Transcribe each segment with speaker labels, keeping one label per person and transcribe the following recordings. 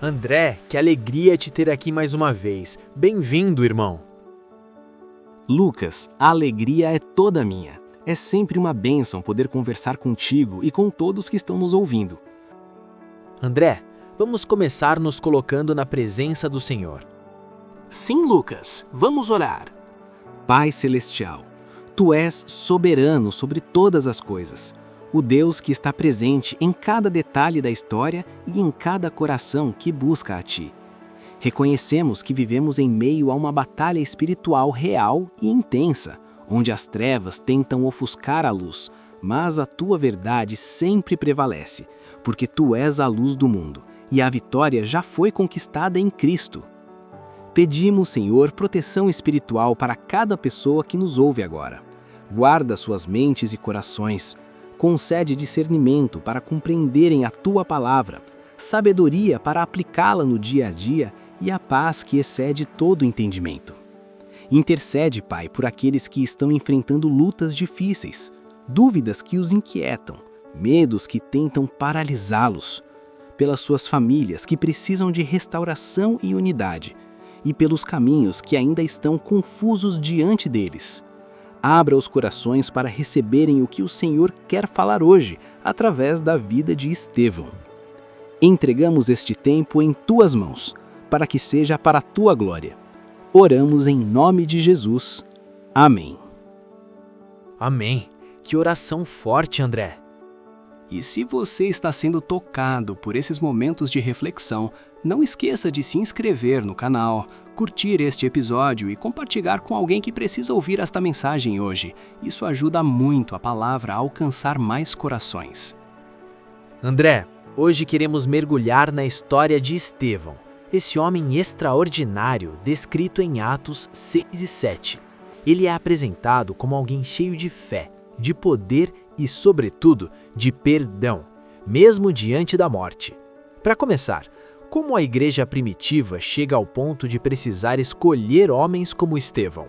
Speaker 1: André, que alegria te ter aqui mais uma vez. Bem-vindo, irmão.
Speaker 2: Lucas, a alegria é toda minha. É sempre uma bênção poder conversar contigo e com todos que estão nos ouvindo.
Speaker 1: André, vamos começar nos colocando na presença do Senhor.
Speaker 2: Sim, Lucas, vamos orar. Pai Celestial, Tu és soberano sobre todas as coisas. O Deus que está presente em cada detalhe da história e em cada coração que busca a Ti. Reconhecemos que vivemos em meio a uma batalha espiritual real e intensa, onde as trevas tentam ofuscar a luz, mas a Tua verdade sempre prevalece, porque Tu és a luz do mundo, e a vitória já foi conquistada em Cristo. Pedimos, Senhor, proteção espiritual para cada pessoa que nos ouve agora. Guarda suas mentes e corações. Concede discernimento para compreenderem a Tua palavra, sabedoria para aplicá-la no dia a dia e a paz que excede todo entendimento. Intercede, Pai, por aqueles que estão enfrentando lutas difíceis, dúvidas que os inquietam, medos que tentam paralisá-los, pelas suas famílias que precisam de restauração e unidade, e pelos caminhos que ainda estão confusos diante deles. Abra os corações para receberem o que o Senhor quer falar hoje, através da vida de Estevão. Entregamos este tempo em Tuas mãos, para que seja para a Tua glória. Oramos em nome de Jesus. Amém.
Speaker 1: Amém. Que oração forte, André.
Speaker 2: E se você está sendo tocado por esses momentos de reflexão, não esqueça de se inscrever no canal, curtir este episódio e compartilhar com alguém que precisa ouvir esta mensagem hoje. Isso ajuda muito a palavra a alcançar mais corações.
Speaker 1: André, hoje queremos mergulhar na história de Estevão, esse homem extraordinário descrito em Atos 6 e 7. Ele é apresentado como alguém cheio de fé, de poder e, sobretudo, de perdão, mesmo diante da morte. Para começar, como a igreja primitiva chega ao ponto de precisar escolher homens como Estevão?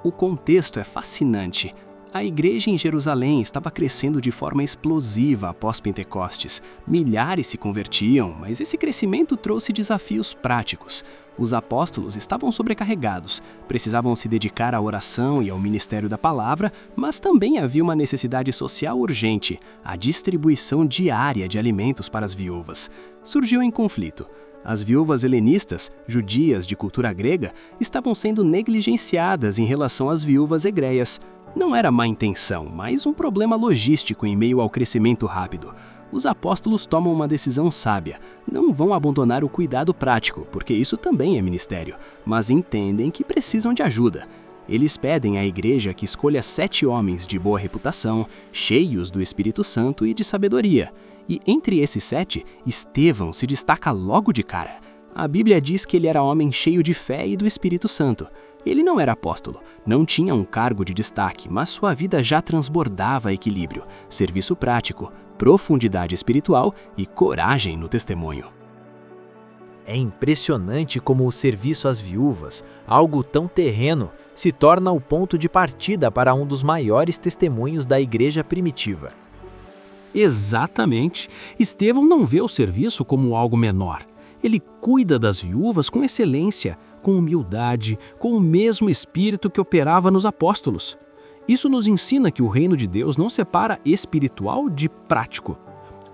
Speaker 2: O contexto é fascinante. A igreja em Jerusalém estava crescendo de forma explosiva após Pentecostes. Milhares se convertiam, mas esse crescimento trouxe desafios práticos. Os apóstolos estavam sobrecarregados, precisavam se dedicar à oração e ao ministério da palavra, mas também havia uma necessidade social urgente, a distribuição diária de alimentos para as viúvas. Surgiu em conflito. As viúvas helenistas, judias de cultura grega, estavam sendo negligenciadas em relação às viúvas egreias. Não era má intenção, mas um problema logístico em meio ao crescimento rápido. Os apóstolos tomam uma decisão sábia. Não vão abandonar o cuidado prático, porque isso também é ministério, mas entendem que precisam de ajuda. Eles pedem à igreja que escolha 7 homens de boa reputação, cheios do Espírito Santo e de sabedoria. E entre esses 7, Estevão se destaca logo de cara. A Bíblia diz que ele era homem cheio de fé e do Espírito Santo. Ele não era apóstolo, não tinha um cargo de destaque, mas sua vida já transbordava equilíbrio, serviço prático, profundidade espiritual e coragem no testemunho.
Speaker 1: É impressionante como o serviço às viúvas, algo tão terreno, se torna o ponto de partida para um dos maiores testemunhos da igreja primitiva.
Speaker 3: Exatamente. Estevão não vê o serviço como algo menor. Ele cuida das viúvas com excelência, com humildade, com o mesmo espírito que operava nos apóstolos. Isso nos ensina que o reino de Deus não separa espiritual de prático.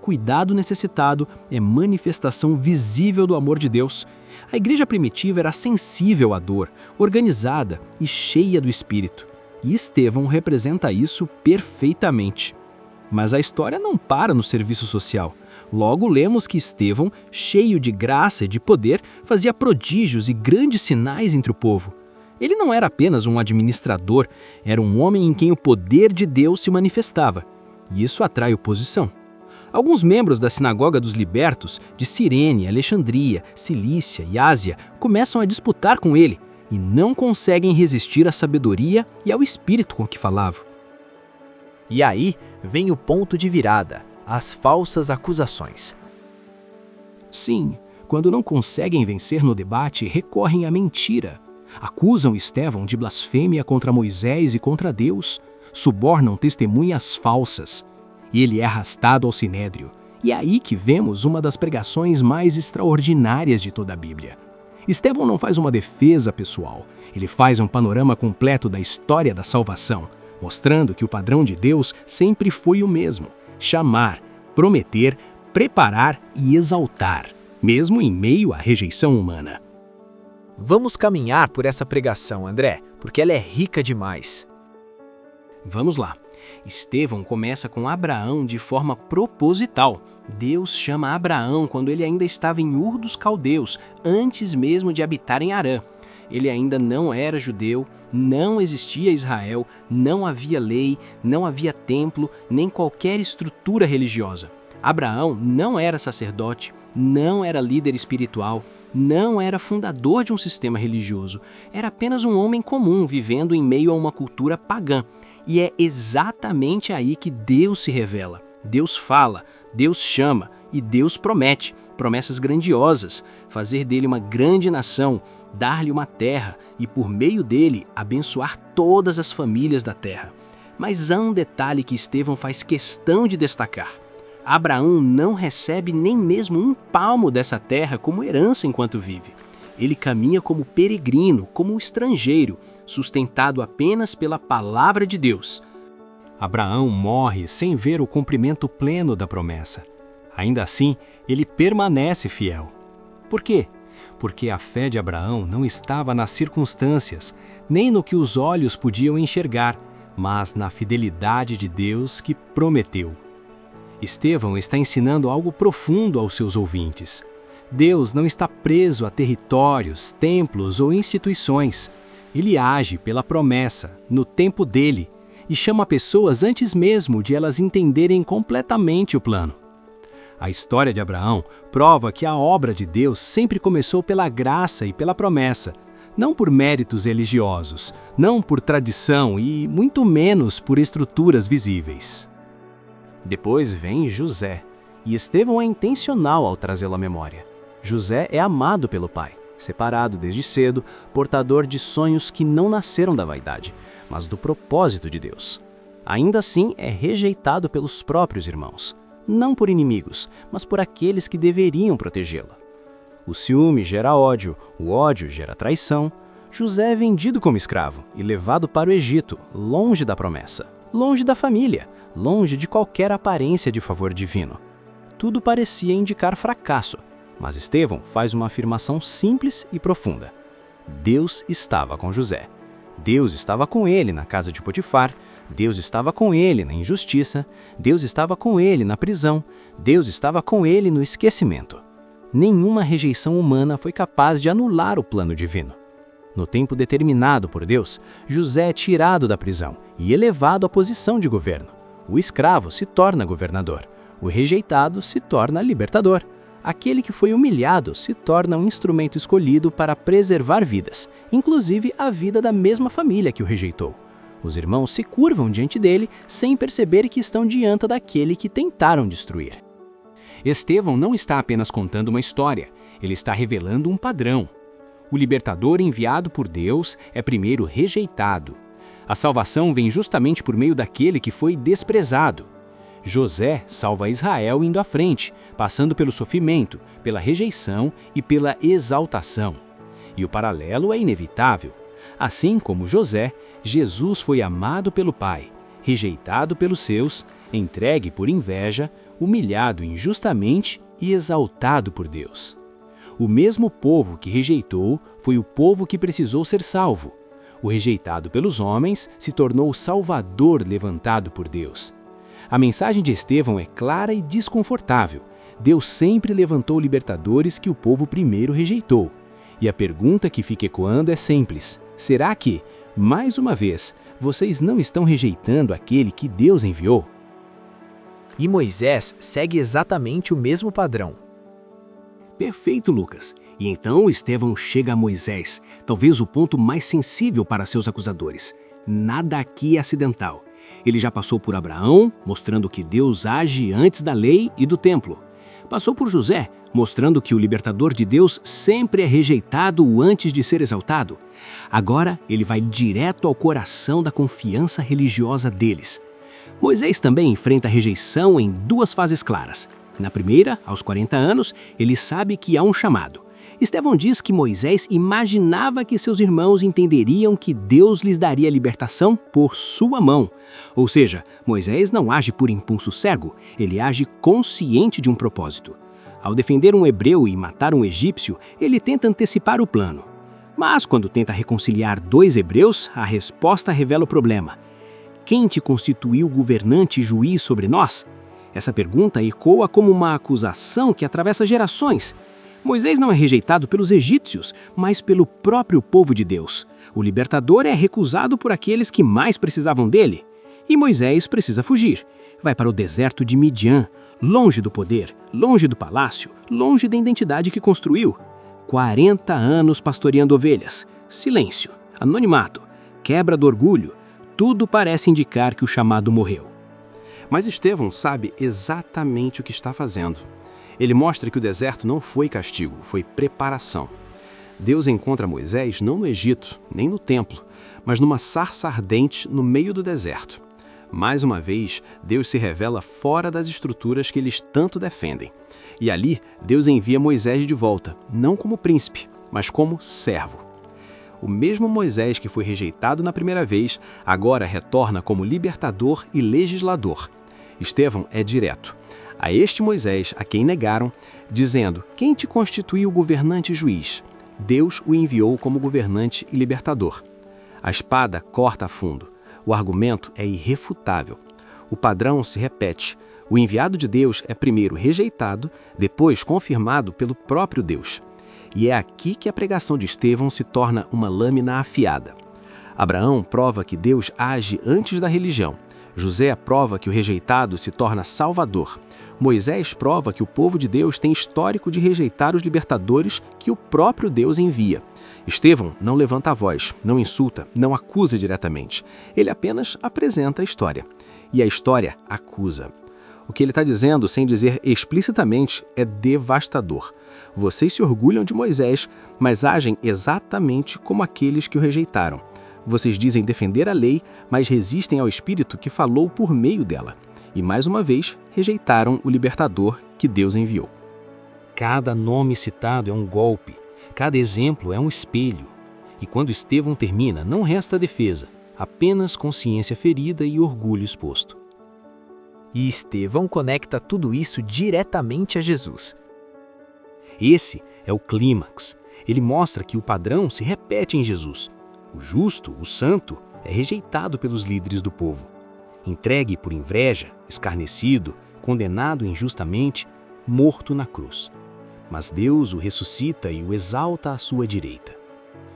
Speaker 3: Cuidado necessitado é manifestação visível do amor de Deus. A igreja primitiva era sensível à dor, organizada e cheia do espírito. E Estevão representa isso perfeitamente. Mas a história não para no serviço social. Logo lemos que Estevão, cheio de graça e de poder, fazia prodígios e grandes sinais entre o povo. Ele não era apenas um administrador, era um homem em quem o poder de Deus se manifestava. E isso atrai oposição. Alguns membros da Sinagoga dos Libertos, de Cirene, Alexandria, Cilícia e Ásia, começam a disputar com ele e não conseguem resistir à sabedoria e ao espírito com que falava.
Speaker 1: E aí vem o ponto de virada, as falsas acusações.
Speaker 3: Sim, quando não conseguem vencer no debate, recorrem à mentira. Acusam Estevão de blasfêmia contra Moisés e contra Deus, subornam testemunhas falsas. Ele é arrastado ao sinédrio, E é aí que vemos uma das pregações mais extraordinárias de toda a Bíblia. Estevão não faz uma defesa pessoal, ele faz um panorama completo da história da salvação, mostrando que o padrão de Deus sempre foi o mesmo: chamar, prometer, preparar e exaltar, mesmo em meio à rejeição humana.
Speaker 1: Vamos caminhar por essa pregação, André, porque ela é rica demais.
Speaker 3: Vamos lá. Estevão começa com Abraão de forma proposital. Deus chama Abraão quando ele ainda estava em Ur dos Caldeus, antes mesmo de habitar em Harã. Ele ainda não era judeu, não existia Israel, não havia lei, não havia templo, nem qualquer estrutura religiosa. Abraão não era sacerdote, não era líder espiritual, não era fundador de um sistema religioso. Era apenas um homem comum vivendo em meio a uma cultura pagã. E é exatamente aí que Deus se revela. Deus fala, Deus chama e Deus promete, promessas grandiosas, fazer dele uma grande nação, dar-lhe uma terra e, por meio dele, abençoar todas as famílias da terra. Mas há um detalhe que Estevão faz questão de destacar. Abraão não recebe nem mesmo um palmo dessa terra como herança enquanto vive. Ele caminha como peregrino, como um estrangeiro, sustentado apenas pela palavra de Deus.
Speaker 2: Abraão morre sem ver o cumprimento pleno da promessa. Ainda assim, ele permanece fiel. Por quê? Porque a fé de Abraão não estava nas circunstâncias, nem no que os olhos podiam enxergar, mas na fidelidade de Deus que prometeu. Estevão está ensinando algo profundo aos seus ouvintes. Deus não está preso a territórios, templos ou instituições. Ele age pela promessa, no tempo dele, e chama pessoas antes mesmo de elas entenderem completamente o plano. A história de Abraão prova que a obra de Deus sempre começou pela graça e pela promessa, não por méritos religiosos, não por tradição e muito menos por estruturas visíveis.
Speaker 3: Depois vem José, e Estevão é intencional ao trazê-lo à memória. José é amado pelo pai, separado desde cedo, portador de sonhos que não nasceram da vaidade, mas do propósito de Deus. Ainda assim, é rejeitado pelos próprios irmãos, não por inimigos, mas por aqueles que deveriam protegê-lo. O ciúme gera ódio, o ódio gera traição. José é vendido como escravo e levado para o Egito, longe da promessa, longe da família, longe de qualquer aparência de favor divino. Tudo parecia indicar fracasso, mas Estevão faz uma afirmação simples e profunda. Deus estava com José. Deus estava com ele na casa de Potifar, Deus estava com ele na injustiça, Deus estava com ele na prisão, Deus estava com ele no esquecimento. Nenhuma rejeição humana foi capaz de anular o plano divino. No tempo determinado por Deus, José é tirado da prisão e elevado à posição de governo. O escravo se torna governador, o rejeitado se torna libertador. Aquele que foi humilhado se torna um instrumento escolhido para preservar vidas, inclusive a vida da mesma família que o rejeitou. Os irmãos se curvam diante dele sem perceber que estão diante daquele que tentaram destruir.
Speaker 2: Estevão não está apenas contando uma história, ele está revelando um padrão. O libertador enviado por Deus é primeiro rejeitado. A salvação vem justamente por meio daquele que foi desprezado. José salva Israel indo à frente, passando pelo sofrimento, pela rejeição e pela exaltação. E o paralelo é inevitável. Assim como José, Jesus foi amado pelo Pai, rejeitado pelos seus, entregue por inveja, humilhado injustamente e exaltado por Deus. O mesmo povo que rejeitou foi o povo que precisou ser salvo. O rejeitado pelos homens se tornou o Salvador levantado por Deus. A mensagem de Estevão é clara e desconfortável. Deus sempre levantou libertadores que o povo primeiro rejeitou. E a pergunta que fica ecoando é simples: será que, mais uma vez, vocês não estão rejeitando aquele que Deus enviou?
Speaker 1: E Moisés segue exatamente o mesmo padrão.
Speaker 3: Perfeito, Lucas. E então Estevão chega a Moisés, talvez o ponto mais sensível para seus acusadores. Nada aqui é acidental. Ele já passou por Abraão, mostrando que Deus age antes da lei e do templo. Passou por José, mostrando que o libertador de Deus sempre é rejeitado antes de ser exaltado. Agora ele vai direto ao coração da confiança religiosa deles. Moisés também enfrenta a rejeição em duas fases claras.
Speaker 2: Na primeira, aos 40 anos, ele sabe que há um chamado. Estevão diz que Moisés imaginava que seus irmãos entenderiam que Deus lhes daria a libertação por sua mão. Ou seja, Moisés não age por impulso cego, ele age consciente de um propósito. Ao defender um hebreu e matar um egípcio, ele tenta antecipar o plano. Mas quando tenta reconciliar dois hebreus, a resposta revela o problema. Quem te constituiu governante e juiz sobre nós? Essa pergunta ecoa como uma acusação que atravessa gerações. Moisés não é rejeitado pelos egípcios, mas pelo próprio povo de Deus. O libertador é recusado por aqueles que mais precisavam dele. E Moisés precisa fugir. Vai para o deserto de Midian, longe do poder, longe do palácio, longe da identidade que construiu. 40 anos pastoreando ovelhas. Silêncio, anonimato, quebra do orgulho. Tudo parece indicar que o chamado morreu.
Speaker 3: Mas Estevão sabe exatamente o que está fazendo. Ele mostra que o deserto não foi castigo, foi preparação. Deus encontra Moisés não no Egito, nem no templo, mas numa sarça ardente no meio do deserto. Mais uma vez, Deus se revela fora das estruturas que eles tanto defendem. E ali, Deus envia Moisés de volta, não como príncipe, mas como servo. O mesmo Moisés que foi rejeitado na primeira vez, agora retorna como libertador e legislador. Estevão é direto. A este Moisés, a quem negaram, dizendo: quem te constituiu governante e juiz? Deus o enviou como governante e libertador. A espada corta a fundo. O argumento é irrefutável. O padrão se repete. O enviado de Deus é primeiro rejeitado, depois confirmado pelo próprio Deus. E é aqui que a pregação de Estevão se torna uma lâmina afiada. Abraão prova que Deus age antes da religião. José prova que o rejeitado se torna salvador. Moisés prova que o povo de Deus tem histórico de rejeitar os libertadores que o próprio Deus envia. Estevão não levanta a voz, não insulta, não acusa diretamente. Ele apenas apresenta a história. E a história acusa. O que ele está dizendo, sem dizer explicitamente, é devastador. Vocês se orgulham de Moisés, mas agem exatamente como aqueles que o rejeitaram. Vocês dizem defender a lei, mas resistem ao Espírito que falou por meio dela. E, mais uma vez, rejeitaram o libertador que Deus enviou.
Speaker 4: Cada nome citado é um golpe, cada exemplo é um espelho. E quando Estevão termina, não resta defesa, apenas consciência ferida e orgulho exposto.
Speaker 1: E Estevão conecta tudo isso diretamente a Jesus.
Speaker 4: Esse é o clímax. Ele mostra que o padrão se repete em Jesus. O justo, o santo, é rejeitado pelos líderes do povo. Entregue por inveja, escarnecido, condenado injustamente, morto na cruz. Mas Deus o ressuscita e o exalta à sua direita.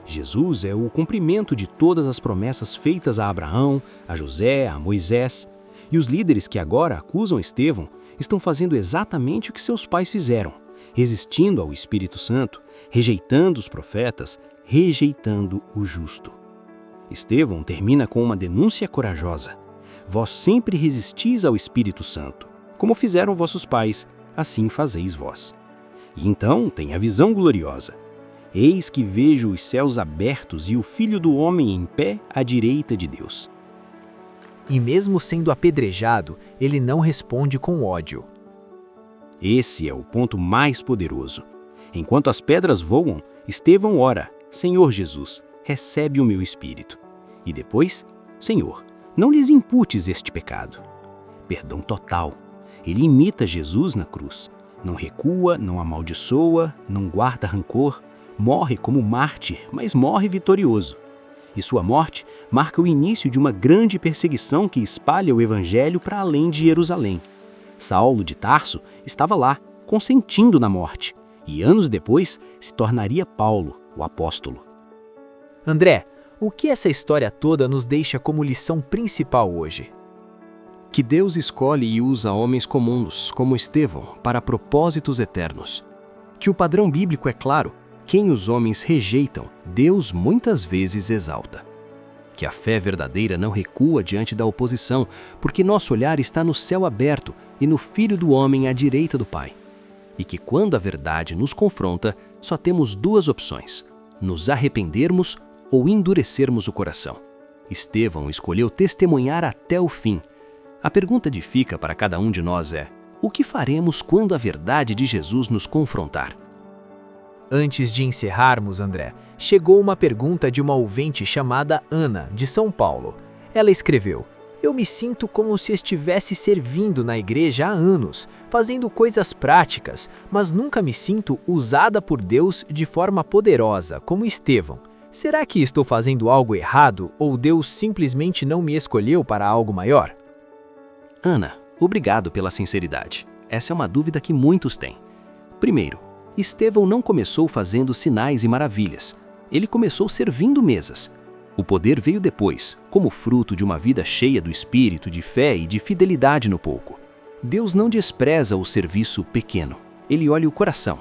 Speaker 4: Jesus é o cumprimento de todas as promessas feitas a Abraão, a José, a Moisés. E os líderes que agora acusam Estevão estão fazendo exatamente o que seus pais fizeram, resistindo ao Espírito Santo, rejeitando os profetas, rejeitando o justo. Estevão termina com uma denúncia corajosa. Vós sempre resistis ao Espírito Santo, como fizeram vossos pais, assim fazeis vós. E então tem a visão gloriosa. Eis que vejo os céus abertos e o Filho do Homem em pé à direita de Deus.
Speaker 1: E mesmo sendo apedrejado, ele não responde com ódio.
Speaker 4: Esse é o ponto mais poderoso. Enquanto as pedras voam, Estevão ora: Senhor Jesus, recebe o meu espírito. E depois, Senhor, não lhes imputes este pecado. Perdão total. Ele imita Jesus na cruz. Não recua, não amaldiçoa, não guarda rancor. Morre como mártir, mas morre vitorioso. E sua morte marca o início de uma grande perseguição que espalha o evangelho para além de Jerusalém. Saulo de Tarso estava lá, consentindo na morte, e anos depois se tornaria Paulo, o apóstolo.
Speaker 1: André, o que essa história toda nos deixa como lição principal hoje?
Speaker 2: Que Deus escolhe e usa homens comuns, como Estevão, para propósitos eternos. Que o padrão bíblico é claro: quem os homens rejeitam, Deus muitas vezes exalta. Que a fé verdadeira não recua diante da oposição, porque nosso olhar está no céu aberto e no Filho do Homem à direita do Pai. E que quando a verdade nos confronta, só temos duas opções: nos arrependermos ou endurecermos o coração. Estevão escolheu testemunhar até o fim. A pergunta que fica para cada um de nós é: O que faremos quando a verdade de Jesus nos confrontar?
Speaker 1: Antes de encerrarmos, André, chegou uma pergunta de uma ouvinte chamada Ana, de São Paulo. Ela escreveu: "Eu me sinto como se estivesse servindo na igreja há anos, fazendo coisas práticas, mas nunca me sinto usada por Deus de forma poderosa, como Estevão. Será que estou fazendo algo errado ou Deus simplesmente não me escolheu para algo maior?"
Speaker 2: Ana, obrigado pela sinceridade. Essa é uma dúvida que muitos têm. Primeiro, Estevão não começou fazendo sinais e maravilhas. Ele começou servindo mesas. O poder veio depois, como fruto de uma vida cheia do espírito, de fé e de fidelidade no pouco. Deus não despreza o serviço pequeno. Ele olha o coração.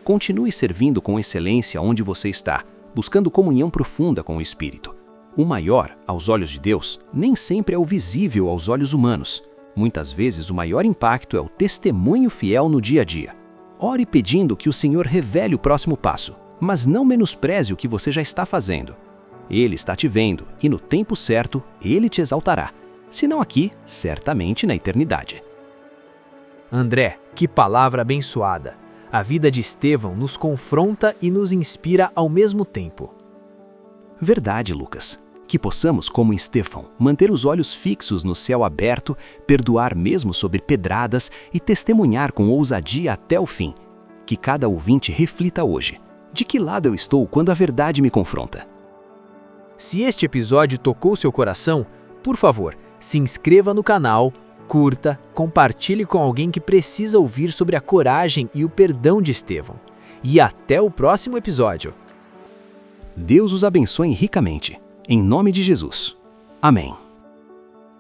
Speaker 2: Continue servindo com excelência onde você está, buscando comunhão profunda com o Espírito. O maior, aos olhos de Deus, nem sempre é o visível aos olhos humanos. Muitas vezes o maior impacto é o testemunho fiel no dia a dia. Ore pedindo que o Senhor revele o próximo passo, mas não menospreze o que você já está fazendo. Ele está te vendo e no tempo certo, Ele te exaltará. Se não aqui, certamente na eternidade.
Speaker 1: André, que palavra abençoada! A vida de Estevão nos confronta e nos inspira ao mesmo tempo.
Speaker 2: Verdade, Lucas. Que possamos, como Estevão, manter os olhos fixos no céu aberto, perdoar mesmo sob pedradas e testemunhar com ousadia até o fim. Que cada ouvinte reflita hoje. De que lado eu estou quando a verdade me confronta?
Speaker 1: Se este episódio tocou seu coração, por favor, se inscreva no canal, curta, compartilhe com alguém que precisa ouvir sobre a coragem e o perdão de Estevão. E até o próximo episódio.
Speaker 2: Deus os abençoe ricamente. Em nome de Jesus. Amém.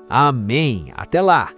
Speaker 1: Amém. Até lá.